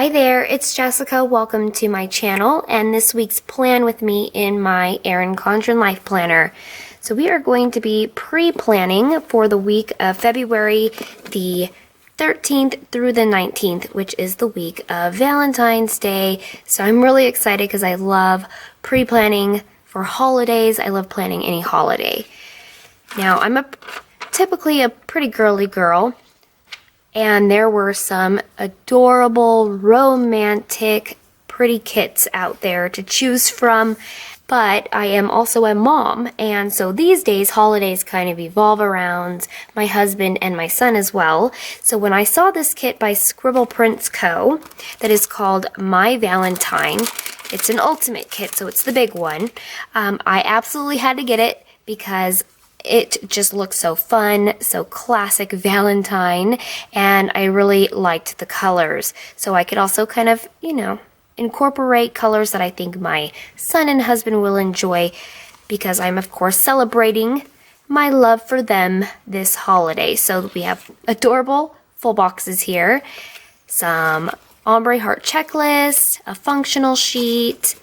Hi there, it's Jessica. Welcome to my channel and this week's plan with me in my Erin Condren Life Planner. So we are going to be pre-planning for the week of February the 13th through the 19th, which is the week of Valentine's Day. So I'm really excited because I love pre-planning for holidays. I love planning any holiday. Now, I'm typically a pretty girly girl, and there were some adorable, romantic, pretty kits out there to choose from, but I am also a mom, and so these days holidays kind of evolve around my husband and my son as well. So when I saw this kit by Scribble Prints Co. that is called My Valentine, it's an ultimate kit, so it's the big one. I absolutely had to get it because it just looks so fun, so classic Valentine, and I really liked the colors. So I could also kind of, incorporate colors that I think my son and husband will enjoy because I'm, of course, celebrating my love for them this holiday. So we have adorable full boxes here, some ombre heart checklist, a functional sheet,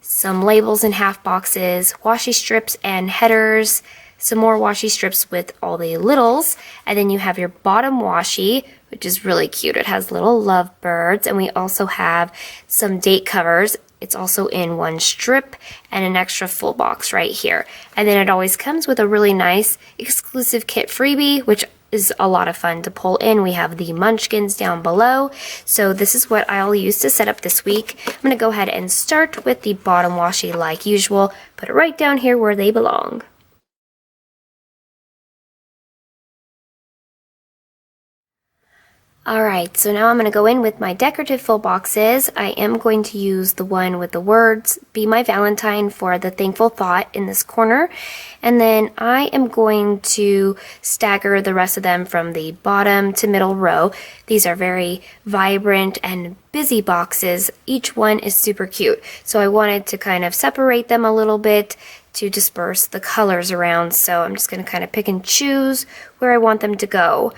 some labels in half boxes, washi strips and headers, some more washi strips with all the littles, and then you have your bottom washi, which is really cute. It has little lovebirds, and we also have some date covers. It's also in one strip and an extra full box right here. And then it always comes with a really nice exclusive kit freebie, which is a lot of fun to pull in. We have the munchkins down below. So this is what I'll use to set up this week. I'm going to go ahead and start with the bottom washi like usual. Put it right down here where they belong. Alright, so now I'm going to go in with my decorative full boxes. I am going to use the one with the words, Be My Valentine, for the thankful thought in this corner. And then I am going to stagger the rest of them from the bottom to middle row. These are very vibrant and busy boxes. Each one is super cute. So I wanted to kind of separate them a little bit to disperse the colors around. So I'm just going to kind of pick and choose where I want them to go.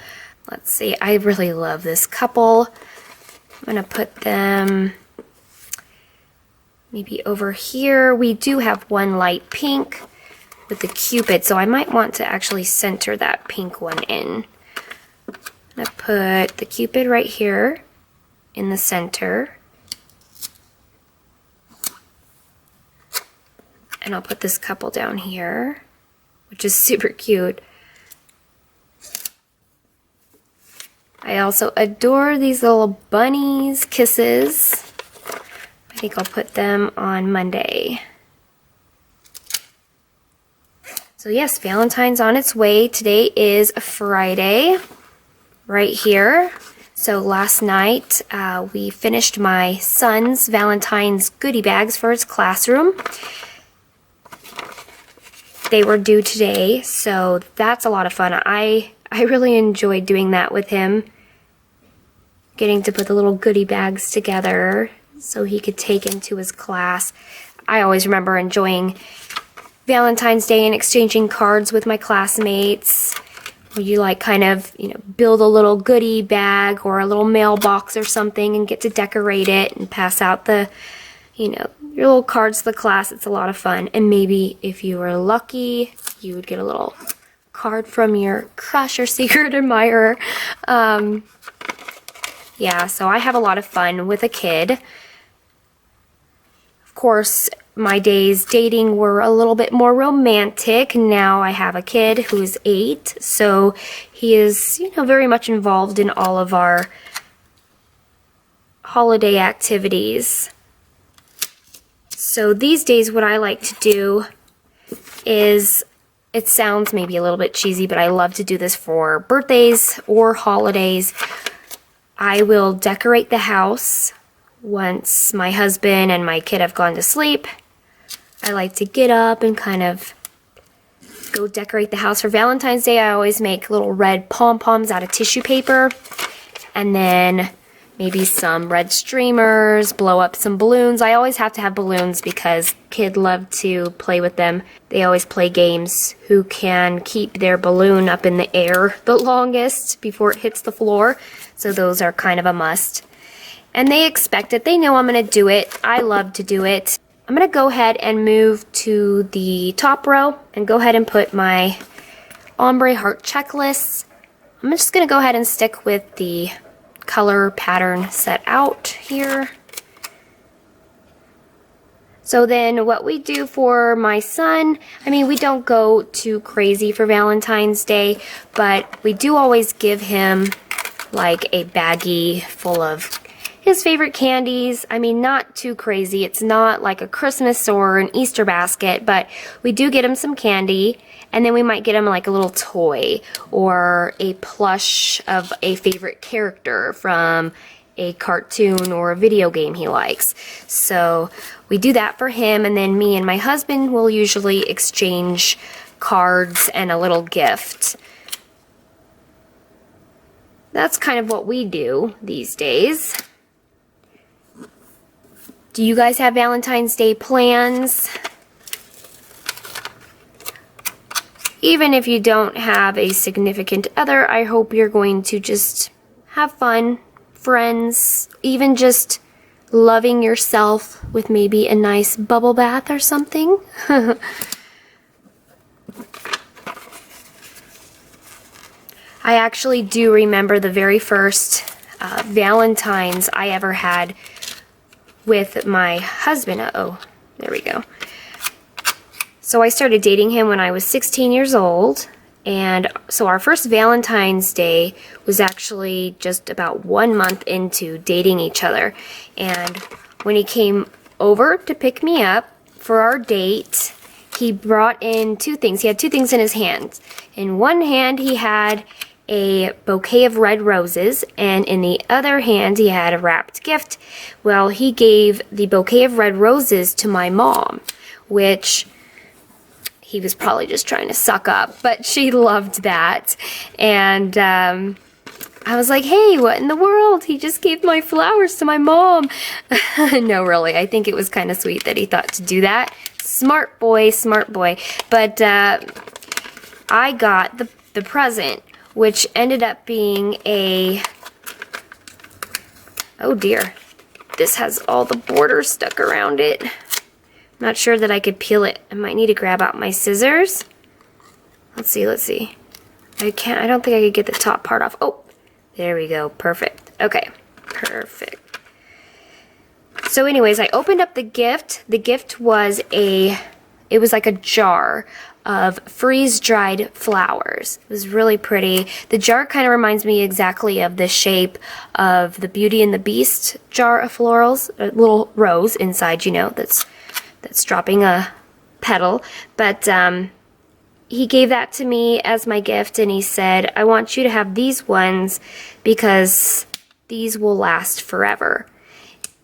Let's see, I really love this couple. I'm going to put them maybe over here. We do have one light pink with the Cupid, so I might want to actually center that pink one in. I'm going to put the Cupid right here in the center. And I'll put this couple down here, which is super cute. I also adore these little bunnies, kisses. I think I'll put them on Monday. So yes, Valentine's on its way. Today is Friday, right here. So last night we finished my son's Valentine's goodie bags for his classroom. They were due today, so that's a lot of fun. I really enjoyed doing that with him, getting to put the little goodie bags together so he could take into his class. I always remember enjoying Valentine's Day and exchanging cards with my classmates, where you kind of, build a little goodie bag or a little mailbox or something and get to decorate it and pass out the, your little cards to the class. It's a lot of fun. And maybe if you were lucky, you would get a little card from your crush or secret admirer. Yeah, so I have a lot of fun with a kid. Of course, my days dating were a little bit more romantic. Now I have a kid who's 8, so he is, very much involved in all of our holiday activities. So these days what I like to do is, it sounds maybe a little bit cheesy, but I love to do this for birthdays or holidays. I will decorate the house once my husband and my kid have gone to sleep. I like to get up and kind of go decorate the house. For Valentine's Day, I always make little red pom-poms out of tissue paper, and then maybe some red streamers, blow up some balloons. I always have to have balloons because kids love to play with them. They always play games who can keep their balloon up in the air the longest before it hits the floor. So those are kind of a must. And they expect it. They know I'm going to do it. I love to do it. I'm going to go ahead and move to the top row and go ahead and put my ombre heart checklists. I'm just going to go ahead and stick with the color pattern set out here. So then what we do for my son, I mean, we don't go too crazy for Valentine's Day, but we do always give him like a baggie full of his favorite candies. I mean, not too crazy. It's not like a Christmas or an Easter basket, but we do get him some candy, and then we might get him like a little toy or a plush of a favorite character from a cartoon or a video game he likes. So we do that for him, and then me and my husband will usually exchange cards and a little gift. That's kind of what we do these days. Do you guys have Valentine's Day plans? Even if you don't have a significant other, I hope you're going to just have fun, friends, even just loving yourself with maybe a nice bubble bath or something. I actually do remember the very first Valentines I ever had with my husband. Oh, there we go. So I started dating him when I was 16 years old, and so our first Valentine's Day was actually just about 1 month into dating each other. And when he came over to pick me up for our date, he brought in two things. He had two things in his hands. In one hand, he had a bouquet of red roses, and in the other hand, he had a wrapped gift. Well, he gave the bouquet of red roses to my mom, which he was probably just trying to suck up, but she loved that. And I was like, hey, what in the world? He just gave my flowers to my mom. No, really, I think it was kind of sweet that he thought to do that. Smart boy, smart boy. But I got the present, which ended up being a, oh dear, this has all the borders stuck around it. Not sure that I could peel it. I might need to grab out my scissors. Let's see. I don't think I could get the top part off. Oh, there we go, perfect. Okay, perfect. So anyways, I opened up the gift. The gift was it was like a jar of freeze-dried flowers. It was really pretty. The jar kind of reminds me exactly of the shape of the Beauty and the Beast jar of florals. A little rose inside, you know, that's dropping a petal. But he gave that to me as my gift, and he said, I want you to have these ones because these will last forever.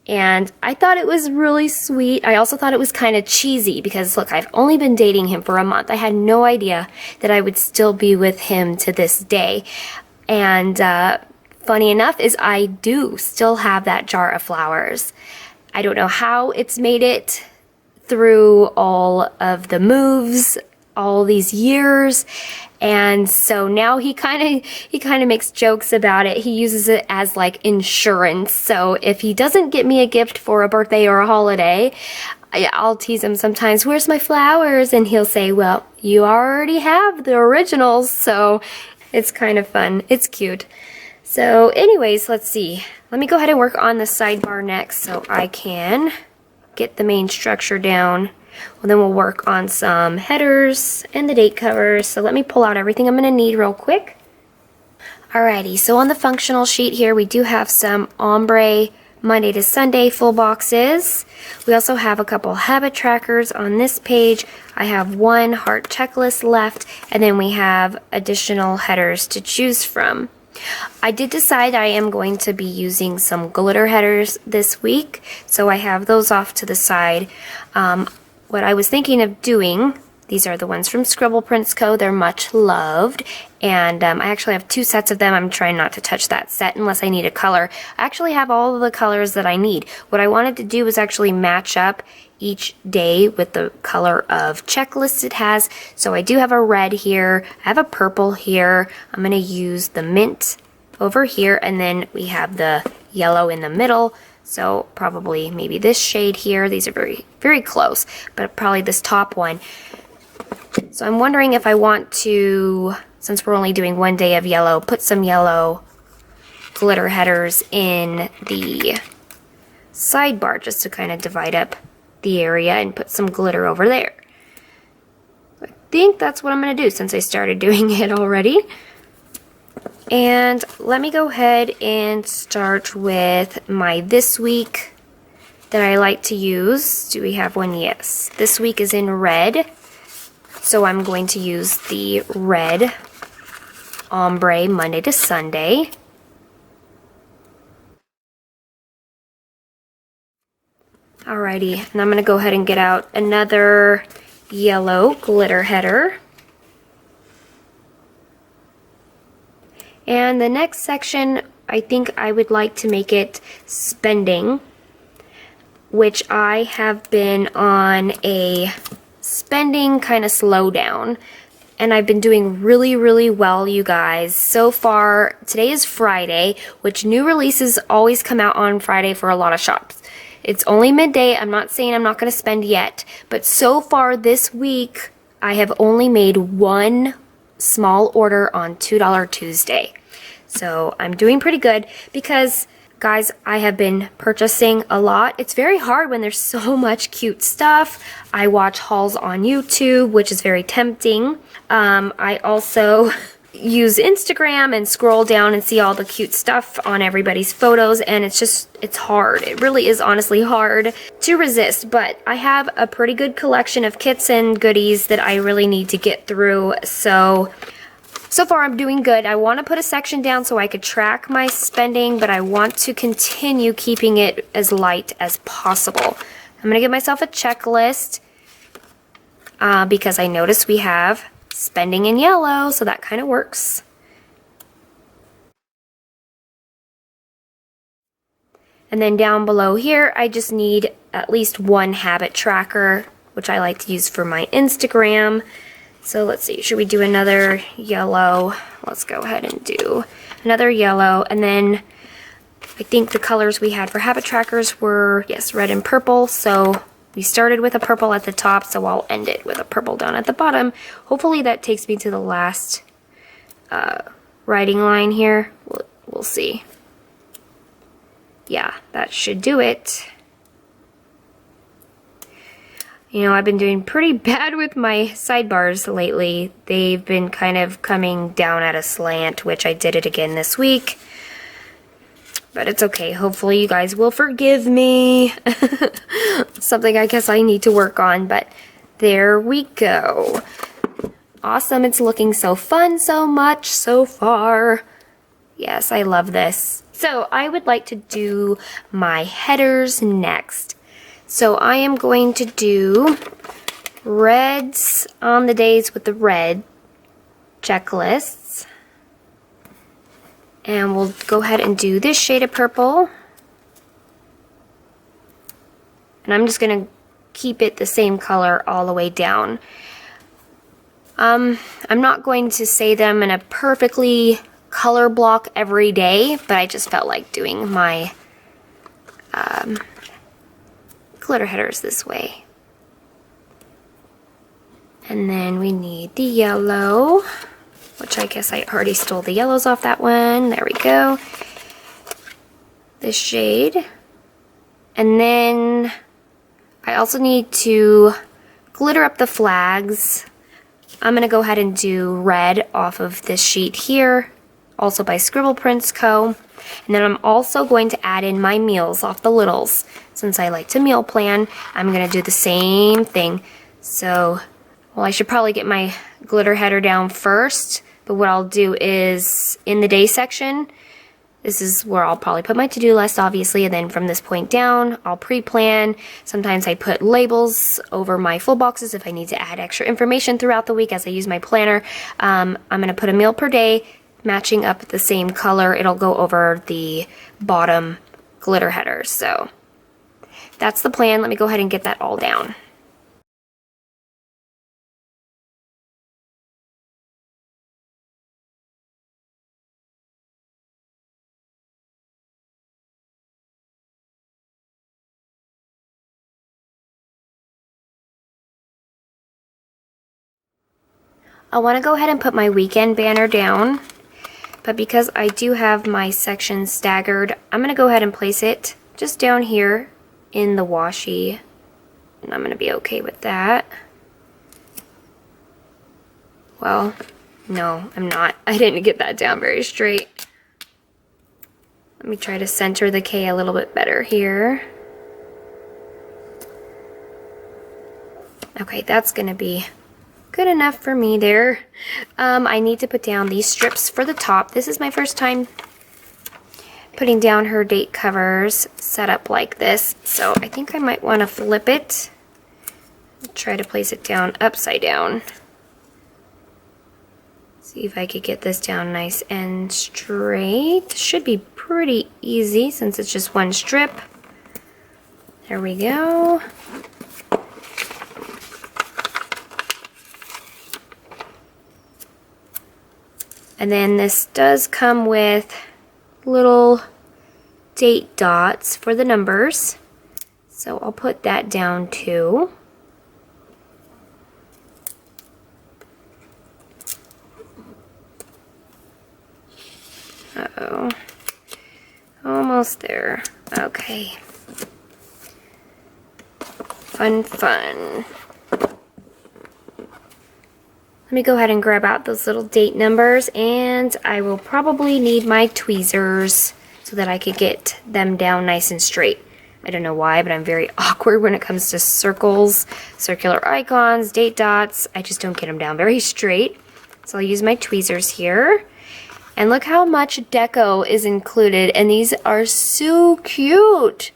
And I thought it was really sweet. I also thought it was kind of cheesy because, look, I've only been dating him for a month. I had no idea that I would still be with him to this day. And funny enough is I do still have that jar of flowers. I don't know how it's made it through all of the moves, all these years. And so now he kind of makes jokes about it. He uses it as like insurance. So if he doesn't get me a gift for a birthday or a holiday, I'll tease him sometimes, where's my flowers? And he'll say, well, you already have the originals. So it's kind of fun. It's cute. So anyways, let's see. Let me go ahead and work on the sidebar next so I can get the main structure down. Well, then we'll work on some headers and the date covers. So let me pull out everything I'm going to need real quick. Alrighty, so on the functional sheet here, we do have some ombre Monday to Sunday full boxes. We also have a couple habit trackers on this page. I have one heart checklist left, and then we have additional headers to choose from. I did decide I am going to be using some glitter headers this week, so I have those off to the side. What I was thinking of doing, these are the ones from Scribble Prints Co. They're much loved, and I actually have 2 sets of them. I'm trying not to touch that set unless I need a color. I actually have all of the colors that I need. What I wanted to do was actually match up each day with the color of checklist it has. So I do have a red here, I have a purple here, I'm going to use the mint over here, and then we have the yellow in the middle. So probably maybe this shade here. These are very, very close, but probably this top one. So I'm wondering if I want to, since we're only doing one day of yellow, put some yellow glitter headers in the sidebar just to kind of divide up the area and put some glitter over there. I think that's what I'm going to do since I started doing it already. And let me go ahead and start with my this week that I like to use. Do we have one? Yes. This week is in red. So I'm going to use the red ombre Monday to Sunday. Alrighty, and I'm going to go ahead and get out another yellow glitter header. And the next section, I think I would like to make it spending, which I have been on a spending kind of slowdown. And I've been doing really, really well, you guys. So far, today is Friday, which new releases always come out on Friday for a lot of shops. It's only midday. I'm not saying I'm not going to spend yet, but so far this week, I have only made one small order on $2 Tuesday. So I'm doing pretty good because, guys, I have been purchasing a lot. It's very hard when there's so much cute stuff. I watch hauls on YouTube, which is very tempting. I also use Instagram and scroll down and see all the cute stuff on everybody's photos, and it's hard. It really is honestly hard to resist, but I have a pretty good collection of kits and goodies that I really need to get through. So far I'm doing good. I want to put a section down so I could track my spending, but I want to continue keeping it as light as possible. I'm going to give myself a checklist because I noticed we have spending in yellow, so that kind of works. And then down below here, I just need at least one habit tracker, which I like to use for my Instagram. So let's see, should we do another yellow? Let's go ahead and do another yellow. And then I think the colors we had for habit trackers were, yes, red and purple. So we started with a purple at the top, so I'll end it with a purple down at the bottom. Hopefully that takes me to the last writing line here. We'll see. Yeah, that should do it. You know, I've been doing pretty bad with my sidebars lately. They've been kind of coming down at a slant, which I did it again this week. But it's okay. Hopefully you guys will forgive me. Something I guess I need to work on, but there we go. Awesome. It's looking so fun so much so far. Yes, I love this. So I would like to do my headers next. So I am going to do reds on the days with the red checklists. And we'll go ahead and do this shade of purple. And I'm just going to keep it the same color all the way down. I'm not going to say them in a perfectly color block every day, but I just felt like doing my glitter headers this way. And then we need the yellow, which I guess I already stole the yellows off that one. There we go. This shade. And then I also need to glitter up the flags. I'm going to go ahead and do red off of this sheet here, also by Scribble Prints Co. And then I'm also going to add in my meals off the littles. Since I like to meal plan, I'm going to do the same thing. So, well, I should probably get my glitter header down first, but what I'll do is in the day section, this is where I'll probably put my to-do list, obviously, and then from this point down, I'll pre-plan. Sometimes I put labels over my full boxes if I need to add extra information throughout the week as I use my planner. I'm going to put a meal per day, matching up the same color. It'll go over the bottom glitter headers. So that's the plan. Let me go ahead and get that all down. I want to go ahead and put my weekend banner down, but because I do have my sections staggered, I'm going to go ahead and place it just down here in the washi, and I'm going to be okay with that. Well, no, I'm not. I didn't get that down very straight. Let me try to center the K a little bit better here. Okay, that's going to be good enough for me there. I need to put down these strips for the top. This is my first time putting down her date covers set up like this, so I think I might want to flip it. Try to place it down upside down. See if I could get this down nice and straight. Should be pretty easy since it's just one strip. There we go. And then this does come with little date dots for the numbers. So I'll put that down too. Uh-oh. Almost there. Okay. Fun, fun. Let me go ahead and grab out those little date numbers, and I will probably need my tweezers so that I could get them down nice and straight. I don't know why, but I'm very awkward when it comes to circles, circular icons, date dots. I just don't get them down very straight. So I'll use my tweezers here. And look how much deco is included, and these are so cute.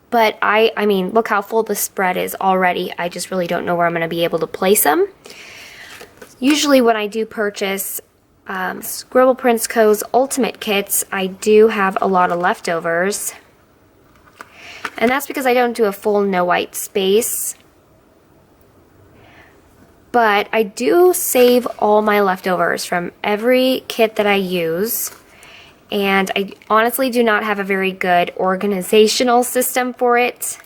But I mean, look how full the spread is already. I just really don't know where I'm going to be able to place them. Usually when I do purchase Scribble Prints Co.'s Ultimate Kits, I do have a lot of leftovers. And that's because I don't do a full no white space. But I do save all my leftovers from every kit that I use. And I honestly do not have a very good organizational system for it.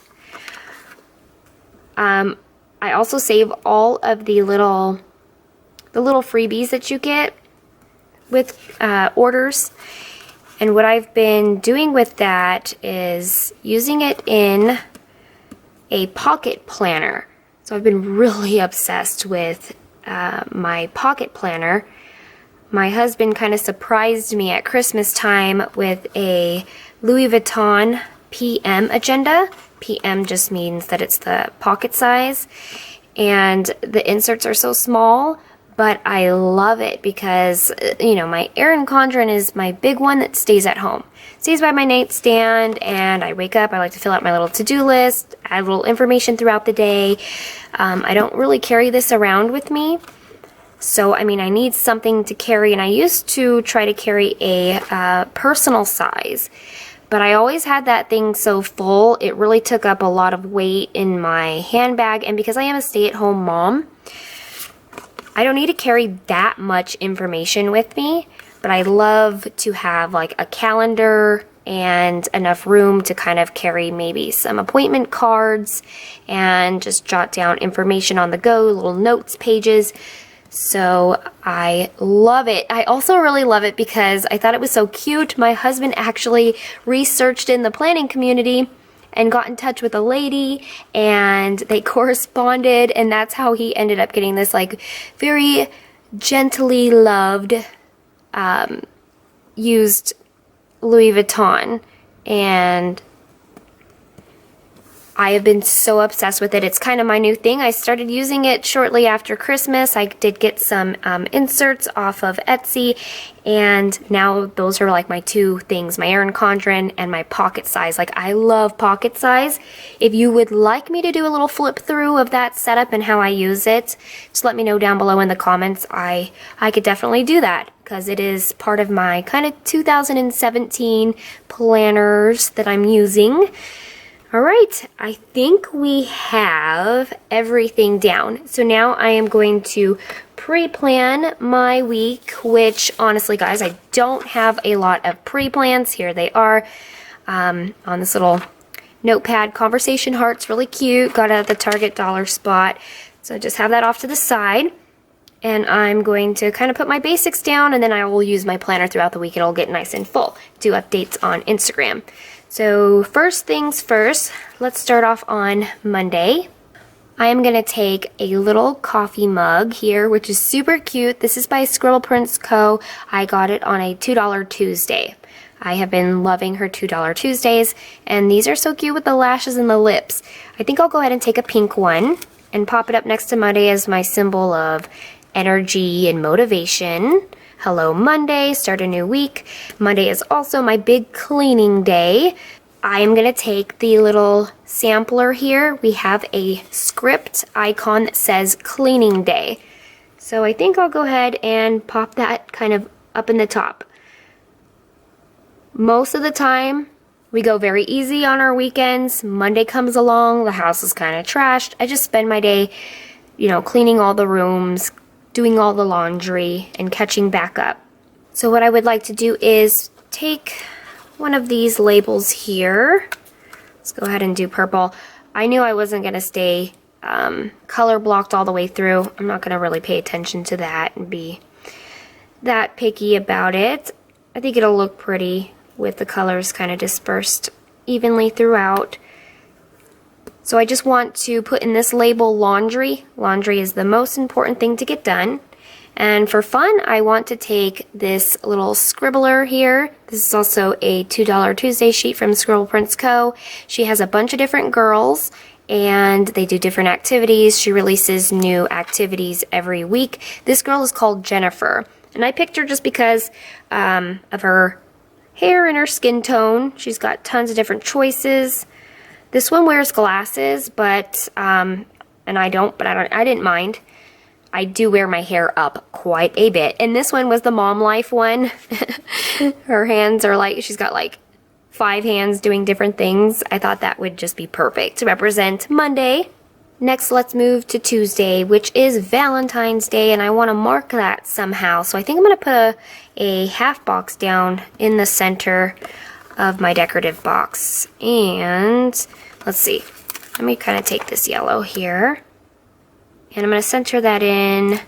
I also save all of the little freebies that you get with orders. And what I've been doing with that is using it in a pocket planner. So I've been really obsessed with my pocket planner. My husband kind of surprised me at Christmas time with a Louis Vuitton PM agenda. PM just means that it's the pocket size. And the inserts are so small, but I love it because, you know, my Erin Condren is my big one that stays at home. Stays by my nightstand, and I wake up, I like to fill out my little to-do list, add little information throughout the day. I don't really carry this around with me. So, I mean, I need something to carry, and I used to try to carry a personal size. But I always had that thing so full, it really took up a lot of weight in my handbag, and because I am a stay-at-home mom, I don't need to carry that much information with me, but I love to have like a calendar and enough room to kind of carry maybe some appointment cards and just jot down information on the go, little notes pages. So I love it. I also really love it because I thought it was so cute. My husband actually researched in the planning community and got in touch with a lady, and they corresponded, and that's how he ended up getting this like very gently loved used Louis Vuitton. And I have been so obsessed with it. It's kind of my new thing. I started using it shortly after Christmas. I did get some inserts off of Etsy, and now those are like my two things, my Erin Condren and my pocket size. Like, I love pocket size. If you would like me to do a little flip through of that setup and how I use it, just let me know down below in the comments. I could definitely do that because it is part of my kind of 2017 planners that I'm using. Alright, I think we have everything down. So now I am going to pre-plan my week, which honestly guys, I don't have a lot of pre-plans. Here they are on this little notepad. Conversation hearts, really cute. Got it at the Target dollar spot. So I just have that off to the side. And I'm going to kind of put my basics down, and then I will use my planner throughout the week. It'll get nice and full. Do updates on Instagram. So first things first, let's start off on Monday. I am going to take a little coffee mug here, which is super cute. This is by Scribble Co. I got it on a $2 Tuesday. I have been loving her $2 Tuesdays, and these are so cute with the lashes and the lips. I think I'll go ahead and take a pink one and pop it up next to Monday as my symbol of energy and motivation. Hello Monday, start a new week. Monday is also my big cleaning day. I am going to take the little sampler here. We have a script icon that says cleaning day. So I think I'll go ahead and pop that kind of up in the top. Most of the time, we go very easy on our weekends. Monday comes along, the house is kind of trashed. I just spend my day, cleaning all the rooms, doing all the laundry, and catching back up. So what I would like to do is take one of these labels here. Let's go ahead and do purple. I knew I wasn't going to stay color blocked all the way through. I'm not going to really pay attention to that and be that picky about it. I think it'll look pretty with the colors kind of dispersed evenly throughout. So I just want to put in this label laundry. Laundry is the most important thing to get done. And for fun, I want to take this little scribbler here. This is also a $2 Tuesday sheet from Scribble Co. She has a bunch of different girls, and they do different activities. She releases new activities every week. This girl is called Jennifer, and I picked her just because of her hair and her skin tone. She's got tons of different choices. This one wears glasses, but and I didn't mind. I do wear my hair up quite a bit. And this one was the mom life one. Her hands are she's got 5 hands doing different things. I thought that would just be perfect to represent Monday. Next, let's move to Tuesday, which is Valentine's Day, and I want to mark that somehow. So I think I'm going to put a half box down in the center of my decorative box. And let's see. Let me kind of take this yellow here. And I'm going to center that in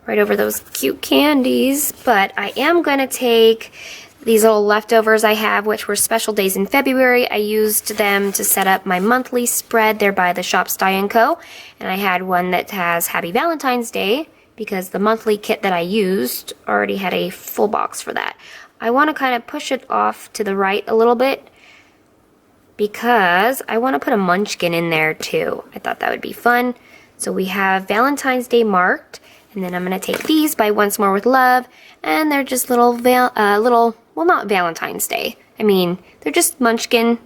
right over those cute candies. But I am going to take these little leftovers I have, which were special days in February. I used them to set up my monthly spread. They're by the shop Style & Co. And I had one that has Happy Valentine's Day because the monthly kit that I used already had a full box for that. I want to kind of push it off to the right a little bit because I want to put a munchkin in there too. I thought that would be fun. So we have Valentine's Day marked, and then I'm going to take these by Once More with Love, and they're just well, not Valentine's Day. I mean, they're just munchkin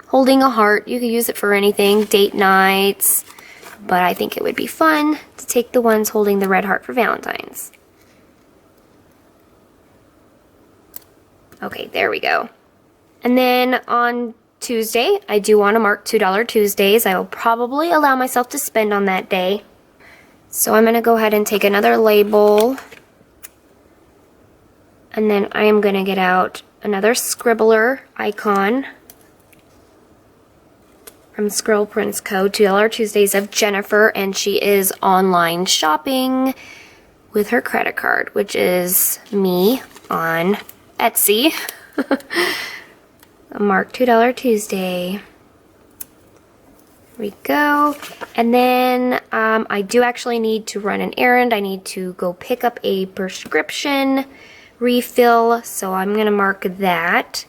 holding a heart. You could use it for anything, date nights, but I think it would be fun to take the ones holding the red heart for Valentine's. Okay, there we go. And then on Tuesday, I do want to mark $2 Tuesdays. I will probably allow myself to spend on that day. So I'm going to go ahead and take another label. And then I am going to get out another scribbler icon from Scribble Co. $2 Tuesdays of Jennifer. And she is online shopping with her credit card, which is me on Etsy. Mark $2 Tuesday. There we go. And then I do actually need to run an errand. I need to go pick up a prescription refill, so I'm going to mark that.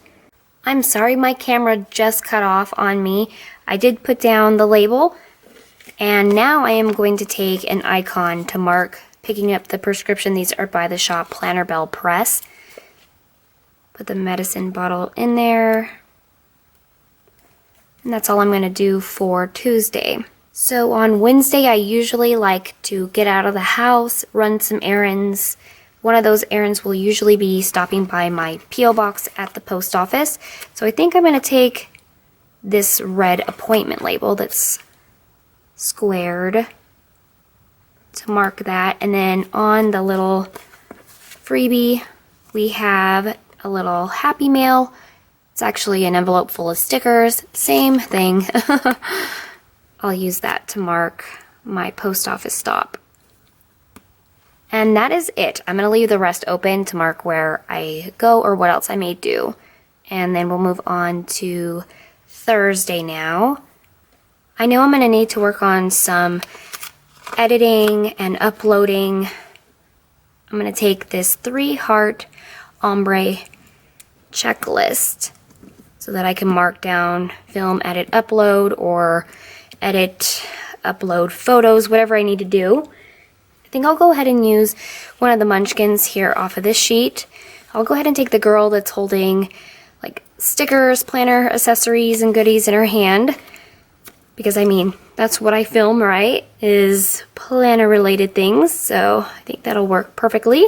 I'm sorry my camera just cut off on me. I did put down the label, and now I am going to take an icon to mark picking up the prescription. These are by the shop MrsMomNextDoor Press. Put the medicine bottle in there. And that's all I'm going to do for Tuesday. So on Wednesday, I usually like to get out of the house, run some errands. One of those errands will usually be stopping by my P.O. box at the post office. So I think I'm going to take this red appointment label that's squared to mark that. And then on the little freebie, we have a little Happy Mail. It's actually an envelope full of stickers. Same thing. I'll use that to mark my post office stop. And that is it. I'm going to leave the rest open to mark where I go or what else I may do. And then we'll move on to Thursday now. I know I'm going to need to work on some editing and uploading. I'm going to take this 3-heart ombre checklist so that I can mark down film, edit, upload, or edit, upload photos, whatever I need to do. I think I'll go ahead and use one of the munchkins here off of this sheet. I'll go ahead and take the girl that's holding like stickers, planner, accessories, and goodies in her hand. Because I mean, that's what I film, right? Is planner related things. So I think that'll work perfectly.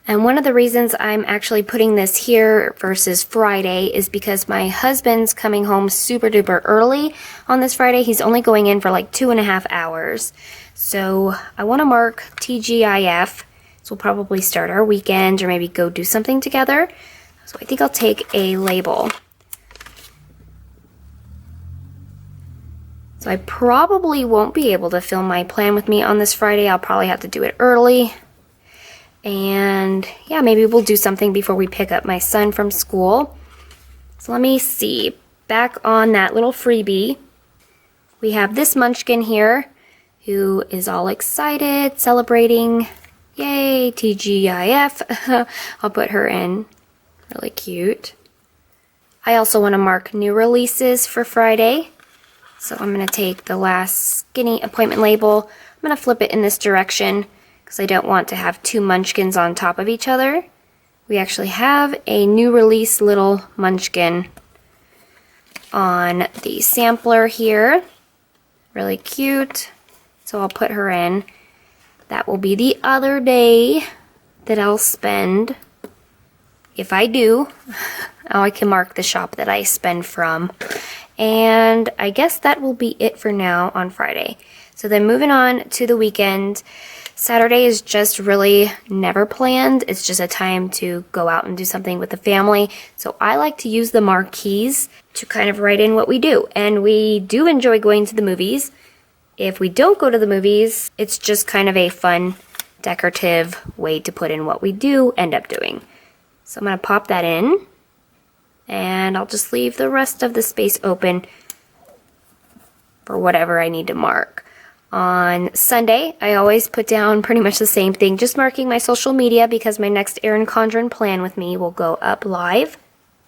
And one of the reasons I'm actually putting this here versus Friday is because my husband's coming home super duper early on this Friday. He's only going in for like 2.5 hours. So I want to mark TGIF. So we'll probably start our weekend or maybe go do something together. So I think I'll take a label. So I probably won't be able to film my plan with me on this Friday. I'll probably have to do it early. And yeah, maybe we'll do something before we pick up my son from school. So let me see. Back on that little freebie, we have this munchkin here who is all excited, celebrating. Yay, TGIF. I'll put her in. Really cute. I also want to mark new releases for Friday. So I'm going to take the last skinny appointment label. I'm going to flip it in this direction because I don't want to have 2 munchkins on top of each other. We actually have a new release little munchkin on the sampler here. Really cute. So I'll put her in. That will be the other day that I'll spend. If I do, I can mark the shop that I spend from. And I guess that will be it for now on Friday. So then moving on to the weekend, Saturday is just really never planned. It's just a time to go out and do something with the family. So I like to use the marquees to kind of write in what we do. And we do enjoy going to the movies. If we don't go to the movies, it's just kind of a fun, decorative way to put in what we do end up doing. So I'm going to pop that in. And I'll just leave the rest of the space open for whatever I need to mark. On Sunday, I always put down pretty much the same thing, just marking my social media because my next Erin Condren plan with me will go up live.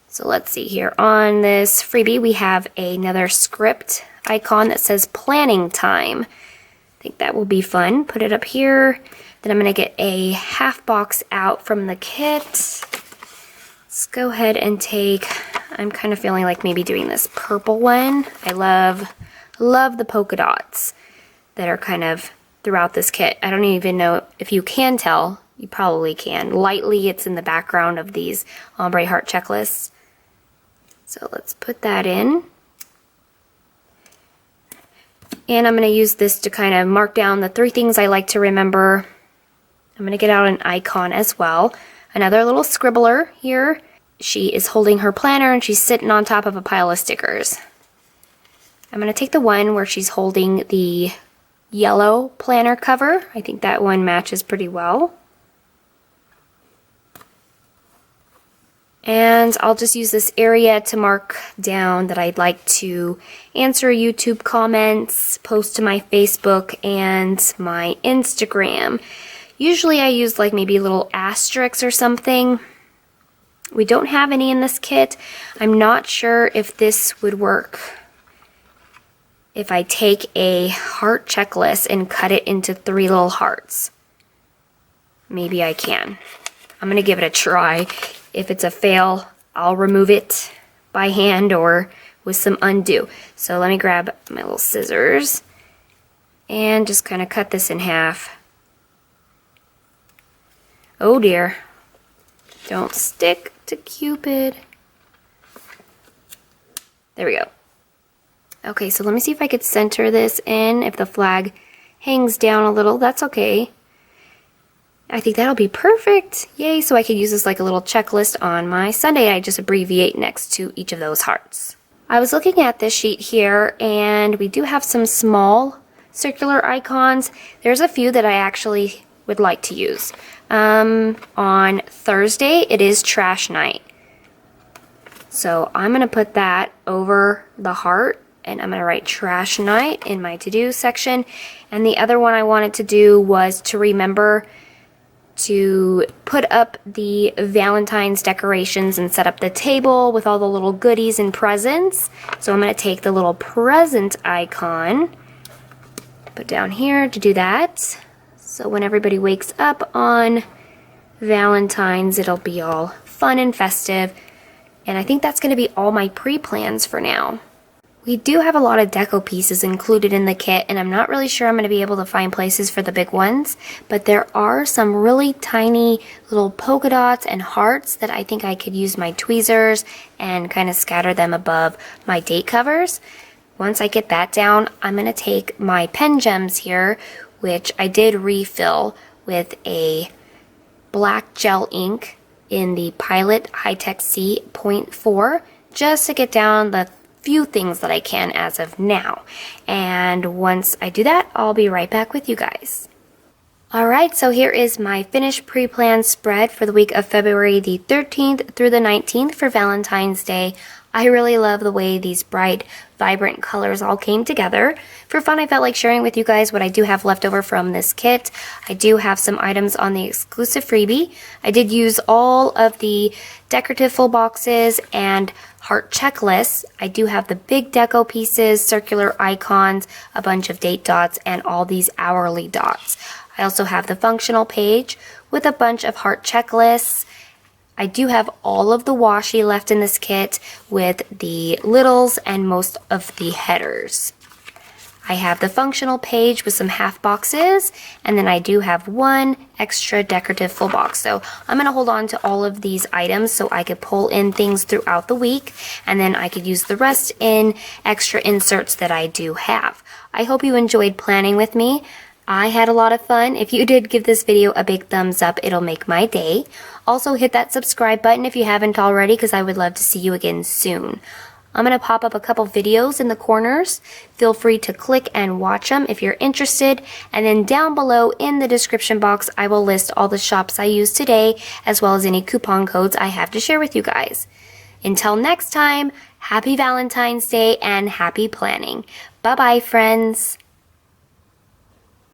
So let's see here. On this freebie, we have another script icon that says planning time. I think that will be fun. Put it up here. Then I'm going to get a half box out from the kit. Let's go ahead and take, I'm kind of feeling like maybe doing this purple one. I love the polka dots that are kind of throughout this kit. I don't even know if you can tell. You probably can. Lightly, it's in the background of these ombre heart checklists. So let's put that in. And I'm going to use this to kind of mark down the 3 things I like to remember. I'm going to get out an icon as well. Another little scribbler here. She is holding her planner and she's sitting on top of a pile of stickers. I'm going to take the one where she's holding the yellow planner cover. I think that one matches pretty well. And I'll just use this area to mark down that I'd like to answer YouTube comments, post to my Facebook and my Instagram. Usually I use like maybe little asterisks or something. We don't have any in this kit. I'm not sure if this would work if I take a heart checklist and cut it into 3 little hearts. Maybe I can. I'm going to give it a try. If it's a fail, I'll remove it by hand or with some undo. So let me grab my little scissors and just kind of cut this in half. Oh dear. Don't stick to Cupid. There we go. Okay, so let me see if I could center this in. If the flag hangs down a little, that's okay. I think that'll be perfect. Yay, so I could use this like a little checklist on my Sunday. I just abbreviate next to each of those hearts. I was looking at this sheet here, and we do have some small circular icons. There's a few that I actually would like to use. On Thursday, it is trash night. So I'm going to put that over the heart, and I'm going to write trash night in my to-do section. And the other one I wanted to do was to remember to put up the Valentine's decorations and set up the table with all the little goodies and presents. So I'm going to take the little present icon, put down here to do that. So when everybody wakes up on Valentine's, it'll be all fun and festive. And I think that's going to be all my pre-plans for now. We do have a lot of deco pieces included in the kit, and I'm not really sure I'm going to be able to find places for the big ones, but there are some really tiny little polka dots and hearts that I think I could use my tweezers and kind of scatter them above my date covers. Once I get that down, I'm going to take my pen gems here, which I did refill with a black gel ink in the Pilot High-Tech C 0.4, just to get down the few things that I can as of now. And once I do that, I'll be right back with you guys. Alright, so here is my finished pre-planned spread for the week of February the 13th through the 19th for Valentine's Day. I really love the way these bright, vibrant colors all came together. For fun, I felt like sharing with you guys what I do have left over from this kit. I do have some items on the exclusive freebie. I did use all of the decorative full boxes and heart checklists. I do have the big deco pieces, circular icons, a bunch of date dots, and all these hourly dots. I also have the functional page with a bunch of heart checklists. I do have all of the washi left in this kit with the littles and most of the headers. I have the functional page with some half boxes, and then I do have one extra decorative full box. So I'm going to hold on to all of these items so I could pull in things throughout the week, and then I could use the rest in extra inserts that I do have. I hope you enjoyed planning with me. I had a lot of fun. If you did, give this video a big thumbs up. It'll make my day. Also, hit that subscribe button if you haven't already, because I would love to see you again soon. I'm going to pop up a couple videos in the corners. Feel free to click and watch them if you're interested. And then down below in the description box, I will list all the shops I used today, as well as any coupon codes I have to share with you guys. Until next time, happy Valentine's Day and happy planning. Bye-bye, friends.